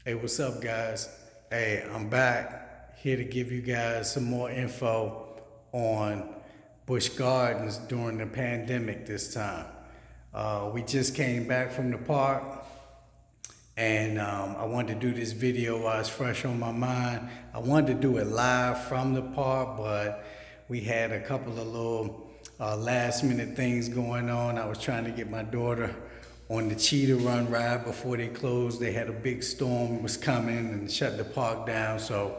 Hey, what's up, guys? Hey, I'm back here to give you guys some more info on Busch Gardens during the pandemic this time. We just came back from the park, and I wanted to do this video while it's fresh on my mind. I wanted to do it live from the park, but we had a couple of little last minute things going on. I was trying to get my daughter on the cheetah run ride before they closed. They had a big storm was coming and shut the park down, so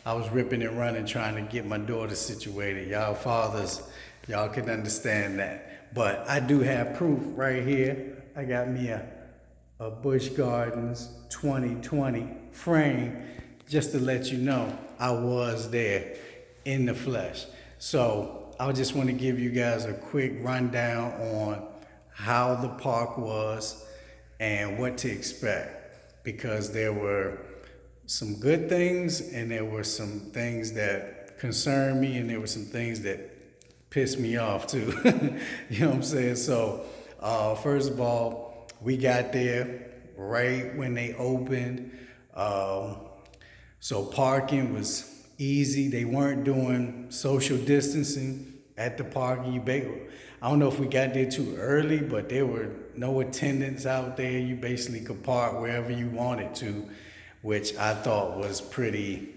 I was ripping and running trying to get my daughter situated. Y'all fathers, y'all can understand that. But I do have proof right here. I got me a Busch Gardens 2020 frame, just to let you know I was there in the flesh. So I just want to give you guys a quick rundown on how the park was and what to expect, because there were some good things and there were some things that concerned me and there were some things that pissed me off too. You know what I'm saying? So first of all, we got there right when they opened. So parking was easy. They weren't doing social distancing at the park. I don't know if we got there too early, but there were no attendants out there. You basically could park wherever you wanted to, which I thought was pretty,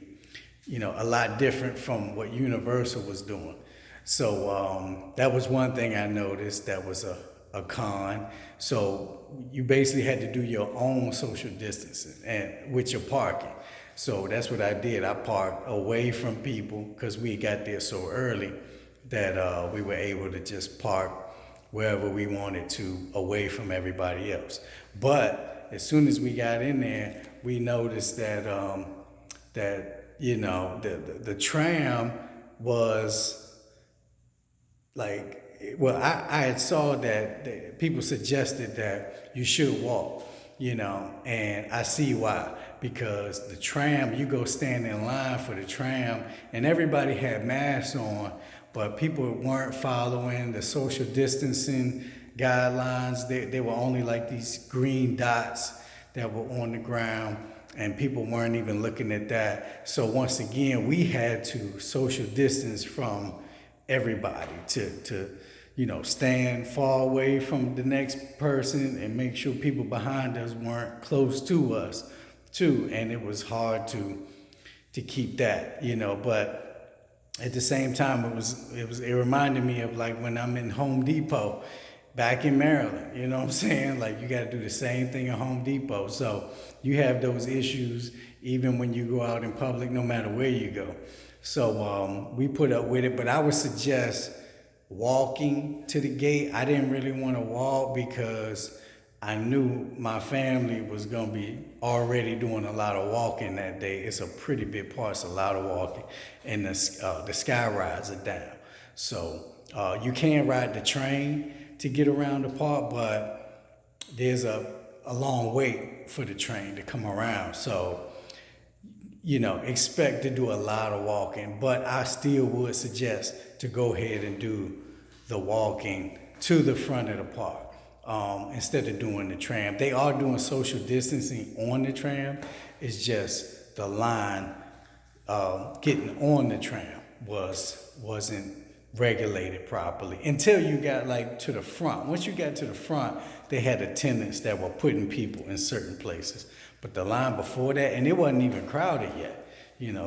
a lot different from what Universal was doing. So that was one thing I noticed that was a con. So you basically had to do your own social distancing and with your parking. So that's what I did. I parked away from people because we got there so early that we were able to just park wherever we wanted to, away from everybody else. But as soon as we got in there, we noticed that the tram was like, well, I had saw that people suggested that you should walk, and I see why. Because the tram, you go stand in line for the tram, and everybody had masks on, but people weren't following the social distancing guidelines. They were only like these green dots that were on the ground, and people weren't even looking at that. So once again, we had to social distance from everybody to stand far away from the next person and make sure people behind us weren't close to us too. And it was hard to keep that, but at the same time, it reminded me of like when I'm in Home Depot back in Maryland, you know what I'm saying? Like you got to do the same thing at Home Depot. So you have those issues even when you go out in public, no matter where you go. So we put up with it, but I would suggest walking to the gate. I didn't really want to walk because I knew my family was going to be already doing a lot of walking that day. It's a pretty big park, it's a lot of walking, and the sky rides are down. So you can ride the train to get around the park, but there's a long wait for the train to come around. So expect to do a lot of walking, but I still would suggest to go ahead and do the walking to the front of the park instead of doing the tram. They are doing social distancing on the tram. It's just the line getting on the tram wasn't regulated properly until you got like to the front. Once you got to the front, they had attendants that were putting people in certain places. But the line before that, and it wasn't even crowded yet,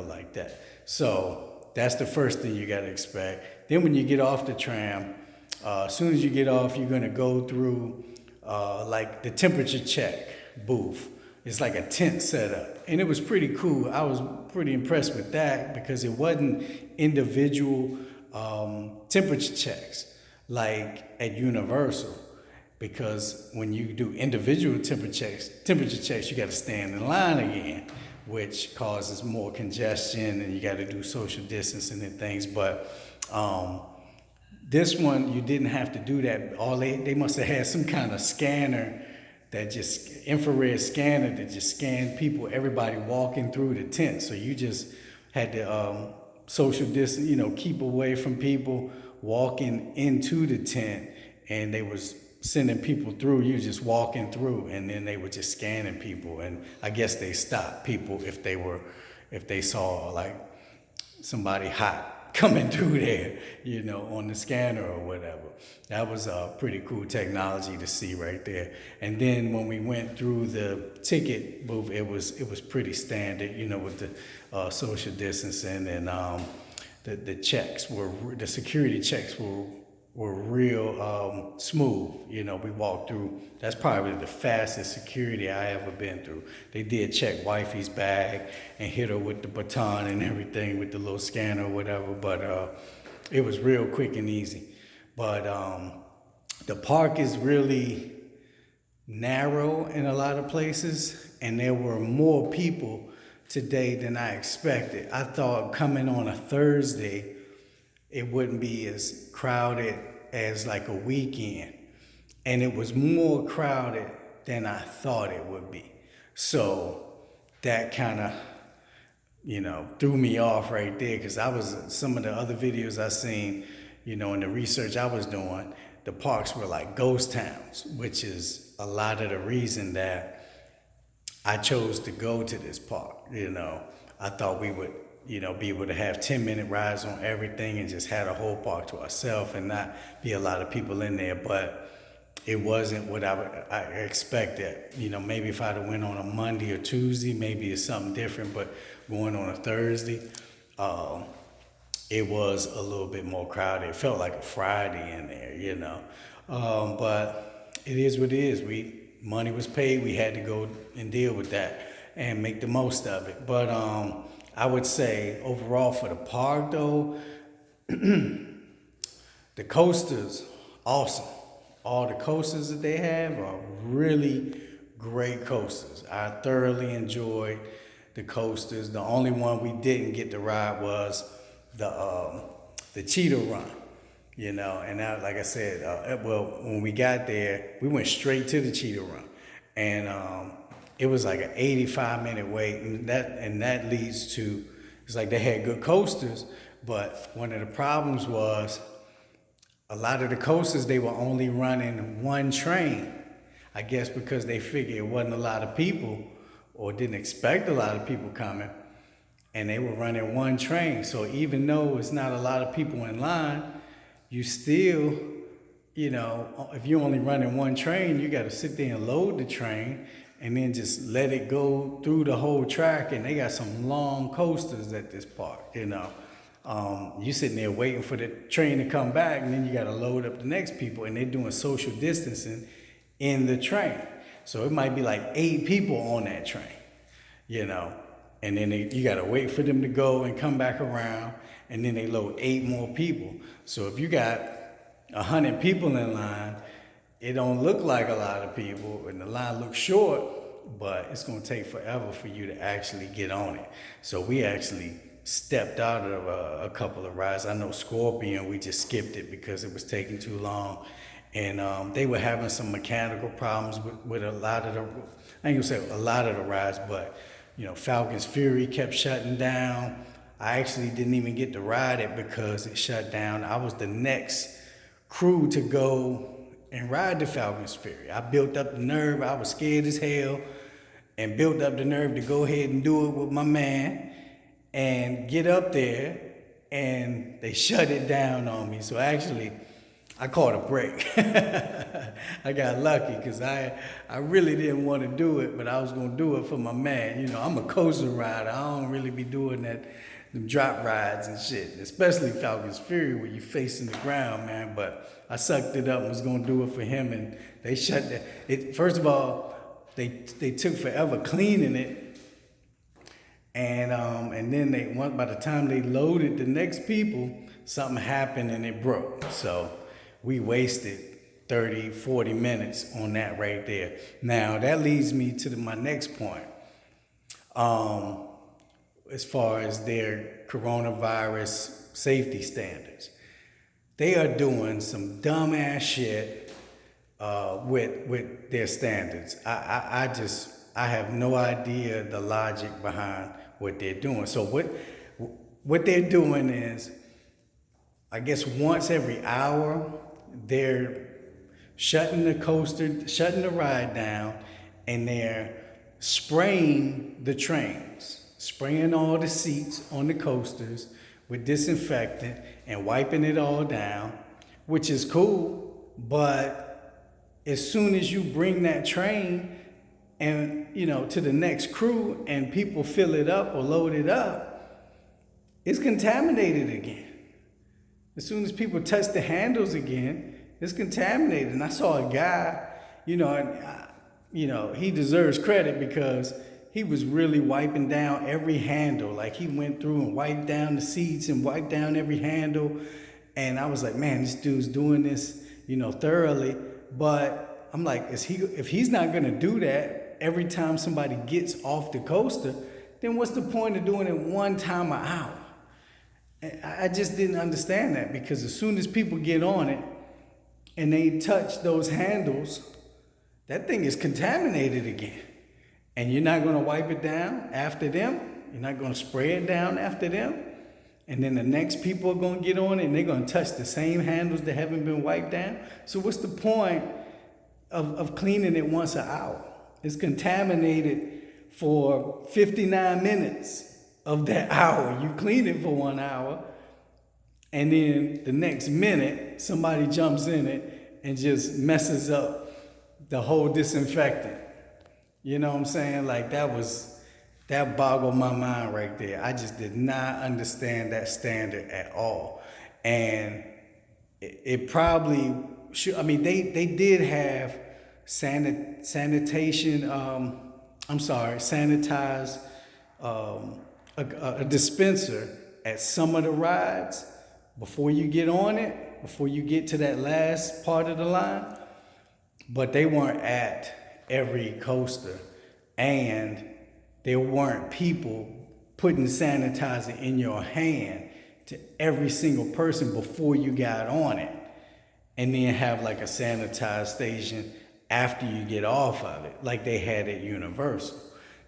like that. So that's the first thing you got to expect. Then when you get off the tram, as soon as you get off, you're going to go through like the temperature check booth. It's like a tent setup. And it was pretty cool. I was pretty impressed with that because it wasn't individual temperature checks like at Universal. Because when you do individual temperature checks, you got to stand in line again, which causes more congestion, and you got to do social distancing and things. But this one, you didn't have to do that. They must have had some kind of scanner infrared scanner that just scanned people, everybody walking through the tent. So you just had to social distance, keep away from people walking into the tent, and they was sending people through. You just walking through, and then they were just scanning people. And I guess they stopped people if they saw like somebody hot coming through there, on the scanner or whatever. That was a pretty cool technology to see right there. And then when we went through the ticket booth, it was pretty standard, with the social distancing, and the checks the security checks were real smooth. We walked through. That's probably the fastest security I ever been through. They did check wifey's bag and hit her with the baton and everything with the little scanner or whatever, but it was real quick and easy. But the park is really narrow in a lot of places, and there were more people today than I expected. I thought coming on a Thursday, it wouldn't be as crowded as like a weekend. And it was more crowded than I thought it would be. So that kind of, threw me off right there, because some of the other videos I seen, in the research I was doing, the parks were like ghost towns, which is a lot of the reason that I chose to go to this park. I thought we would, be able to have 10-minute rides on everything and just had a whole park to ourselves and not be a lot of people in there. But it wasn't what I expected. Maybe if I'd have went on a Monday or Tuesday, maybe it's something different. But going on a Thursday, it was a little bit more crowded. It felt like a Friday in there, but it is what it is. Money was paid. We had to go and deal with that and make the most of it. But I would say overall for the park though, the coasters, awesome. All the coasters that they have are really great coasters. I thoroughly enjoyed the coasters. The only one we didn't get to ride was the Cheetah Run, and that, like I said, when we got there, we went straight to the Cheetah Run, and it was like an 85-minute wait, and that leads to, it's like they had good coasters, but one of the problems was a lot of the coasters, they were only running one train. I guess because they figured it wasn't a lot of people or didn't expect a lot of people coming, and they were running one train. So even though it's not a lot of people in line, you still, if you're only running one train, you got to sit there and load the train and then just let it go through the whole track. And they got some long coasters at this park, You sitting there waiting for the train to come back, and then you got to load up the next people, and they're doing social distancing in the train. So it might be like 8 people on that train, and then you got to wait for them to go and come back around, and then they load 8 more people. So if you got 100 people in line, it don't look like a lot of people, and the line looks short, but it's going to take forever for you to actually get on it. So we actually stepped out of a couple of rides. I know Scorpion, we just skipped it because it was taking too long. And they were having some mechanical problems with a lot of I ain't gonna say a lot of the rides, but Falcon's Fury kept shutting down. I actually didn't even get to ride it because it shut down. I was the next crew to go and ride the Falcon's Fury. I built up the nerve. I was scared as hell, and built up the nerve to go ahead and do it with my man and get up there, and they shut it down on me. So actually, I caught a break. I got lucky because I really didn't want to do it, but I was going to do it for my man. I'm a coaster rider. I don't really be doing them drop rides and shit, especially Falcon's Fury where you're facing the ground, man. But I sucked it up and was going to do it for him, and they shut it. First of all, they took forever cleaning it, and then by the time they loaded the next people, something happened and it broke. So we wasted 30, 40 minutes on that right there. Now, that leads me to my next point. As far as their coronavirus safety standards, they are doing some dumbass shit with their standards. I have no idea the logic behind what they're doing. So what they're doing is, I guess once every hour, they're shutting the coaster, shutting the ride down, and they're spraying the trains, spraying all the seats on the coasters with disinfectant and wiping it all down, which is cool. But as soon as you bring that train and to the next crew and people fill it up or load it up, it's contaminated again. As soon as people touch the handles again, it's contaminated. And I saw a guy, he deserves credit because he was really wiping down every handle. Like he went through and wiped down the seats and wiped down every handle. And I was like, man, this dude's doing this, thoroughly. But I'm like, if he's not gonna do that every time somebody gets off the coaster, then what's the point of doing it one time an hour? I just didn't understand that, because as soon as people get on it and they touch those handles, that thing is contaminated again. And you're not going to wipe it down after them. You're not going to spray it down after them. And then the next people are going to get on it and they're going to touch the same handles that haven't been wiped down. So what's the point of cleaning it once an hour? It's contaminated for 59 minutes of that hour. You clean it for 1 hour, and then the next minute somebody jumps in it and just messes up the whole disinfectant. You know what I'm saying? Like that boggled my mind right there. I just did not understand that standard at all. And it probably should, they did have sanitized a dispenser at some of the rides before you get on it, before you get to that last part of the line. But they weren't at every coaster, and there weren't people putting sanitizer in your hand to every single person before you got on it, and then have like a sanitized station after you get off of it, like they had at Universal.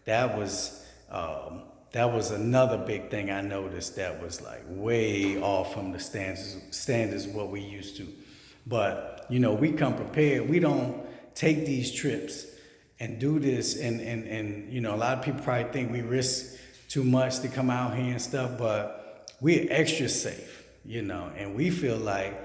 That was another big thing I noticed that was like way off from the standards of what we used to. But, we come prepared. We don't take these trips and do this. And a lot of people probably think we risk too much to come out here and stuff, but we're extra safe, and we feel like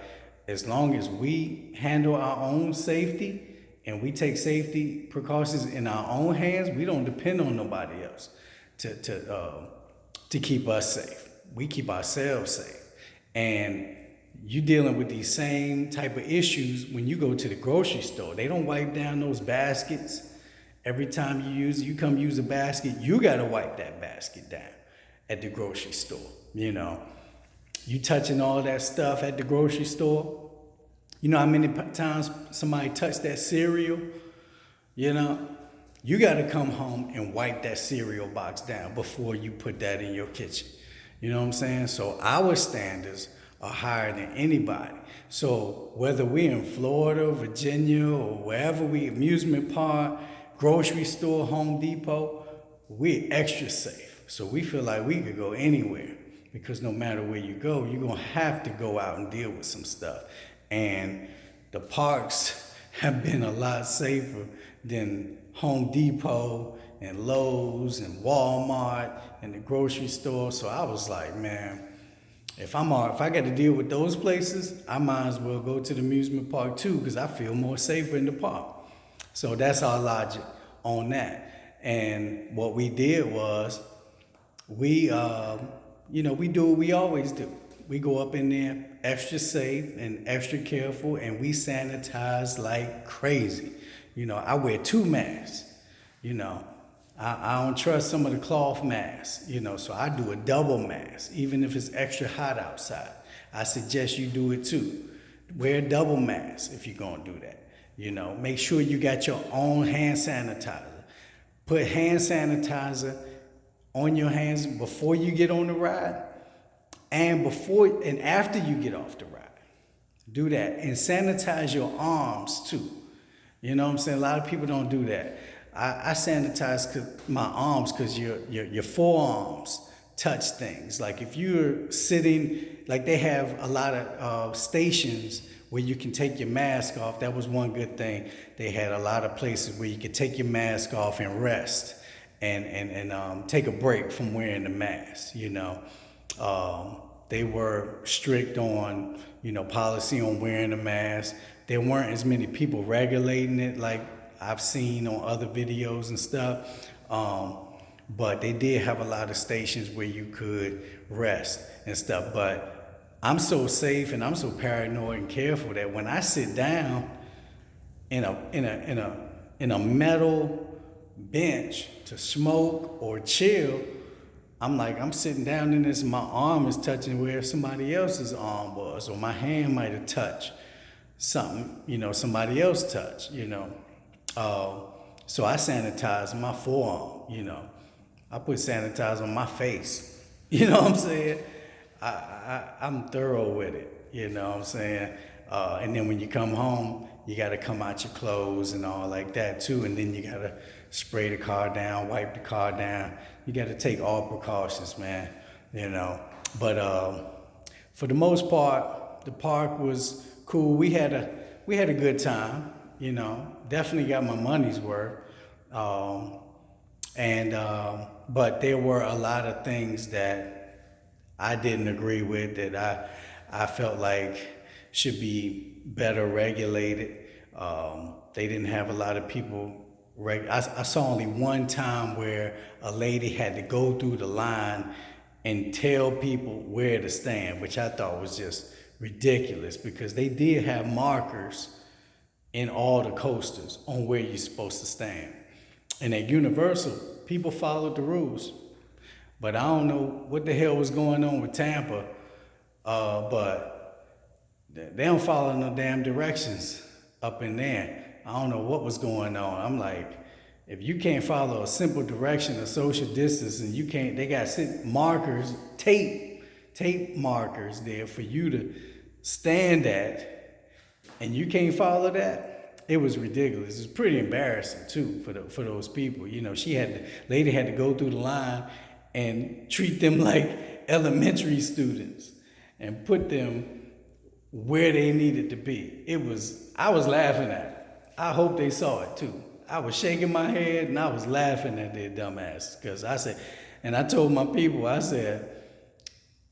as long as we handle our own safety and we take safety precautions in our own hands, we don't depend on nobody else to keep us safe. We keep ourselves safe. And you dealing with these same type of issues when you go to the grocery store. They don't wipe down those baskets. Every time you come use a basket, you got to wipe that basket down at the grocery store. You touching all that stuff at the grocery store. You know how many times somebody touched that cereal? You got to come home and wipe that cereal box down before you put that in your kitchen. You know what I'm saying? So our standards are higher than anybody. So whether we're in Florida, Virginia, or wherever amusement park, grocery store, Home Depot, we're extra safe. So we feel like we could go anywhere, because no matter where you go, you're going to have to go out and deal with some stuff. And the parks have been a lot safer than Home Depot and Lowe's and Walmart and the grocery store. So I was like, man, if I got to deal with those places, I might as well go to the amusement park too, because I feel more safer in the park. So that's our logic on that. And what we did was we do what we always do. We go up in there extra safe and extra careful, and we sanitize like crazy. I wear 2 masks. I don't trust some of the cloth masks, so I do a double mask, even if it's extra hot outside. I suggest you do it too. Wear a double mask if you're going to do that. Make sure you got your own hand sanitizer. Put hand sanitizer on your hands before you get on the ride and before and after you get off the ride. Do that, and sanitize your arms too. You know what I'm saying? A lot of people don't do that. I sanitize my arms because your forearms touch things. Like if you're sitting, like they have a lot of stations where you can take your mask off. That was one good thing. They had a lot of places where you could take your mask off and rest and take a break from wearing the mask, you know. They were strict on, you know, policy on wearing a mask. There weren't as many people regulating it like I've seen on other videos and stuff. But they did have a lot of stations where you could rest and stuff. But I'm so safe and I'm so paranoid and careful that when I sit down in a metal bench to smoke or chill, I'm sitting down in this, my arm is touching where somebody else's arm was, or my hand might have touched something, you know, somebody else touched, you know. So I sanitize my forearm, you know. I put sanitizer on my face, you know what I'm saying? I'm thorough with it, you know what I'm saying? And then when you come home, you got to come out your clothes and all like that too. And then you got to spray the car down, wipe the car down. You got to take all precautions, man, you know. But for the most part, the park was cool. We had a good time, you know. Definitely got my money's worth. But there were a lot of things that I didn't agree with, that I felt like should be better regulated. They didn't have a lot of people. I saw only one time where a lady had to go through the line and tell people where to stand, which I thought was just ridiculous, because they did have markers in all the coasters on where you're supposed to stand. And at Universal, people followed the rules. But I don't know what the hell was going on with Tampa, but they don't follow no damn directions up in there. I don't know what was going on. I'm like, if you can't follow a simple direction of social distance, and you can't, they got markers, tape markers there for you to stand at, and you can't follow that. It was ridiculous. It was pretty embarrassing too for those people. You know, lady had to go through the line and treat them like elementary students and put them where they needed to be. I was laughing at it. I hope they saw it too. I was shaking my head and I was laughing at their dumbasses, because I said, and I told my people, I said,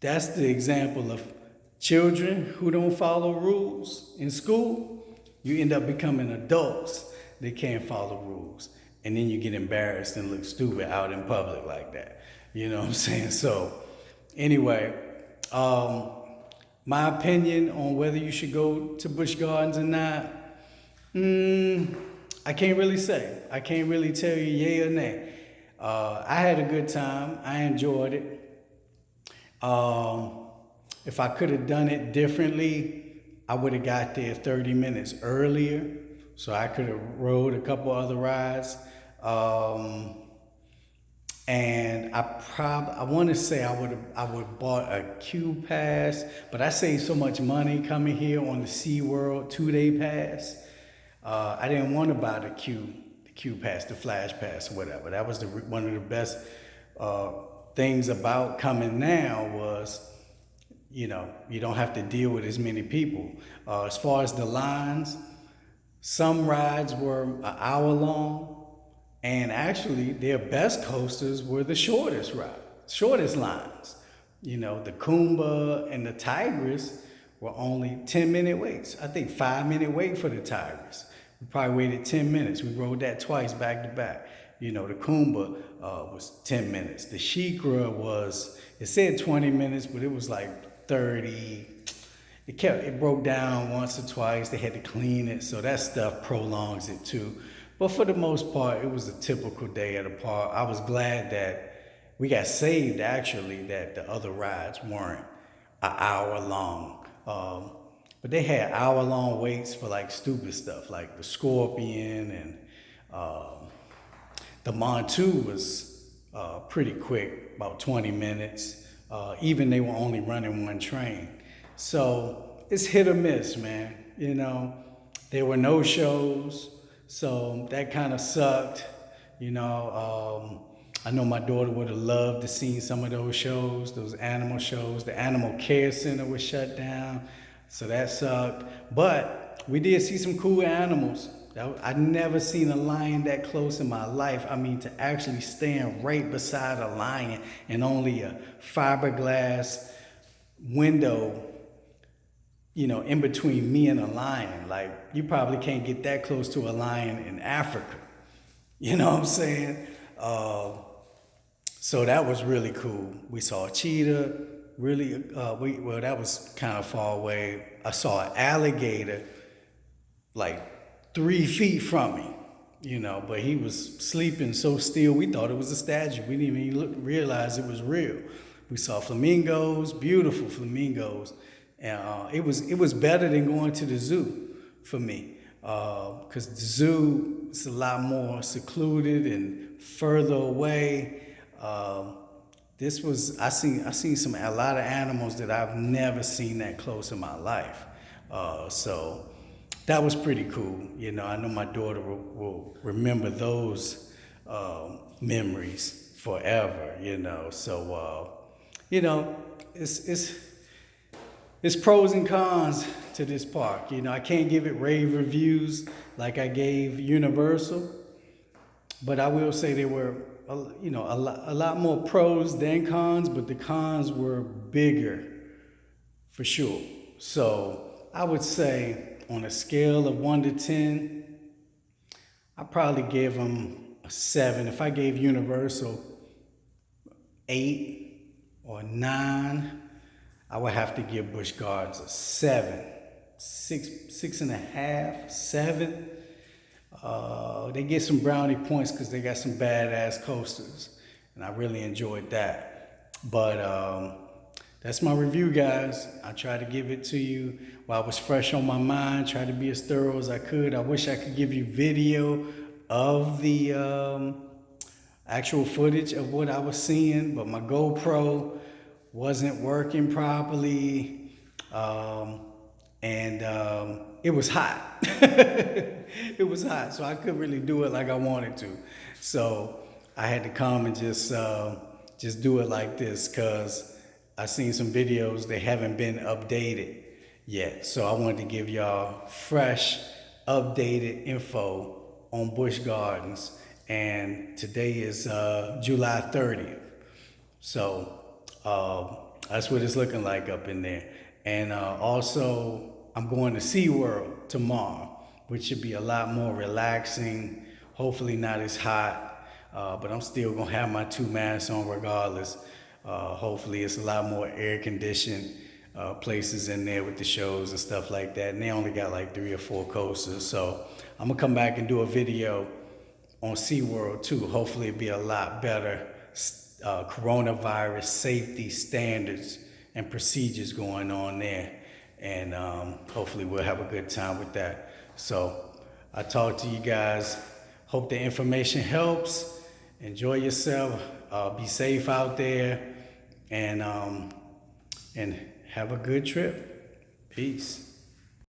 that's the example of children who don't follow rules in school. You end up becoming adults that can't follow rules. And then you get embarrassed and look stupid out in public like that. You know what I'm saying? So anyway, my opinion on whether you should go to Busch Gardens or not, I can't really say. I can't really tell you yay or nay. I had a good time. I enjoyed it. If I could have done it differently, I would have got there 30 minutes earlier, so I could have rode a couple other rides. And I want to say I would have bought a Q pass, but I saved so much money coming here on the SeaWorld 2-day pass. I didn't want to buy the Q pass, the Flash pass, or whatever. That was one of the best things about coming now was, you know, you don't have to deal with as many people. As far as the lines, some rides were an hour long, and actually their best coasters were the shortest lines. You know, the Kumba and the Tigris were only 10-minute waits. I think 5-minute wait for the Tigris. We probably waited 10 minutes. We rode that twice back to back. You know, the Kumba was 10 minutes. The Shikra it said 20 minutes, but it was like 30. It broke down once or twice. They had to clean it, so that stuff prolongs it too. But for the most part, it was a typical day at a park. I was glad that we got saved, actually, that the other rides weren't an hour long. But they had hour-long waits for like stupid stuff, like the Scorpion, and the Montu was pretty quick, about 20 minutes. Even they were only running one train. So it's hit or miss, man. You know, there were no shows, so that kind of sucked. You know, I know my daughter would have loved to see some of those shows, those animal shows. The Animal Care Center was shut down. So that sucked. But we did see some cool animals. I'd never seen a lion that close in my life. I mean, to actually stand right beside a lion and only a fiberglass window, in between me and a lion. Like, you probably can't get that close to a lion in Africa. You know what I'm saying? So that was really cool. We saw a cheetah. Really, well, that was kind of far away. I saw an alligator like 3 feet from me, but he was sleeping so still. We thought it was a statue. We didn't even realize it was real. We saw flamingos, beautiful flamingos, and it was better than going to the zoo for me, because the zoo is a lot more secluded and further away. I seen a lot of animals that I've never seen that close in my life. So that was pretty cool. I know my daughter will remember those memories forever. So it's pros and cons to this park. I can't give it rave reviews like I gave Universal, but I will say there were a lot more pros than cons, but the cons were bigger for sure. So I would say on a scale of 1 to 10, I probably give them a 7. If I gave Universal 8 or 9, I would have to give Busch Gardens a 7, 6.5, 7. They get some brownie points because they got some badass coasters, and I really enjoyed that. But that's my review, guys. I tried to give it to you while it was fresh on my mind, tried to be as thorough as I could. I wish I could give you video of the actual footage of what I was seeing, but my GoPro wasn't working properly, and it was hot. It was hot, so I couldn't really do it like I wanted to. So I had to come and just do it like this, because I seen some videos, they haven't been updated yet. So I wanted to give y'all fresh, updated info on Busch Gardens. And today is July 30th. So that's what it's looking like up in there. And also, I'm going to SeaWorld tomorrow, which should be a lot more relaxing, hopefully not as hot, but I'm still gonna have my 2 masks on regardless. Hopefully it's a lot more air-conditioned places in there with the shows and stuff like that. And they only got like 3 or 4 coasters. So I'm gonna come back and do a video on SeaWorld too. Hopefully it'll be a lot better coronavirus safety standards and procedures going on there. And hopefully we'll have a good time with that. So I talk to you guys. Hope the information helps. Enjoy yourself. Be safe out there. And have a good trip. Peace.